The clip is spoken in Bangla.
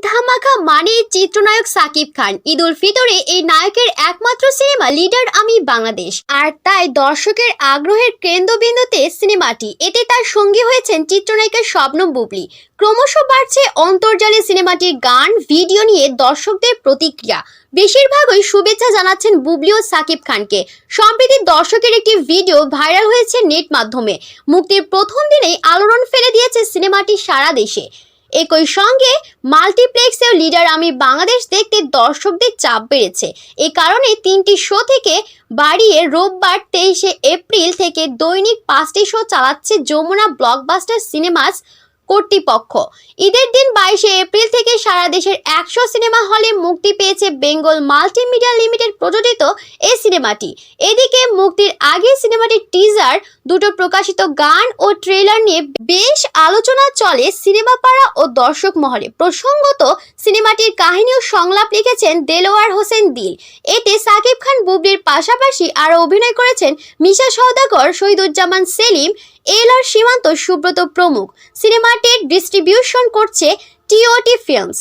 ধামাকা মানে চিত্রনায়ক সাকিব খান। ঈদ উল ফিতরে এই নায়কের একমাত্র সিনেমা লিডার আমি বাংলাদেশ, আর তাই দর্শকের আগ্রহের কেন্দ্রবিন্দুতে সিনেমাটি। এতে তার সঙ্গী হয়েছেন চিত্রনায়িকা শবনম বুবলী। ক্রমশ বাড়ছে অন্তর্জালে সিনেমাটির গান ভিডিও নিয়ে দর্শকদের প্রতিক্রিয়া। বেশিরভাগই শুভেচ্ছা জানাচ্ছেন বুবলী ও সাকিব খানকে। সম্প্রতি দর্শকের একটি ভিডিও ভাইরাল হয়েছে নেট মাধ্যমে। মুক্তির প্রথম দিনেই আলোড়ন ফেলে দিয়েছে সিনেমাটি সারা দেশে। একই সঙ্গে মাল্টিপ্লেক্সেও লিডার আমি বাংলাদেশ দেখতে দর্শকদের চাপ বেড়েছে। এ কারণে 3টি শো থেকে বাড়িয়ে রোববার 23শে এপ্রিল থেকে দৈনিক 5টি শো চালাচ্ছে যমুনা ব্লকবাস্টার সিনেমাস কর্তৃপক্ষ। ঈদের দিন 22শে এপ্রিল থেকে সারা দেশের 100 সিনেমা হলে মুক্তি পেয়েছে বেঙ্গল মাল্টিমিডিয়া লিমিটেড প্রযোজিত এই সিনেমাটি। এদিকে মুক্তির আগে সিনেমাটির টিজার, দুটো প্রকাশিত গান ও ট্রেলার নিয়ে বেশ আলোচনা চলে সিনেমা পাড়া ও দর্শক মহলে। প্রসঙ্গত, সিনেমাটির কাহিনী ও সংলাপ লিখেছেন দেলোয়ার হোসেন দিল। এতে সাকিব খান, বুবলীর পাশাপাশি আরও অভিনয় করেছেন মিশা সওদাগর, শহীদুজ্জামান সেলিম, এল.আর. সীমান্ত, সুব্রত প্রমুখ। সিনেমাটির ডিস্ট্রিবিউশন করছে টিওটি ফিল্মস।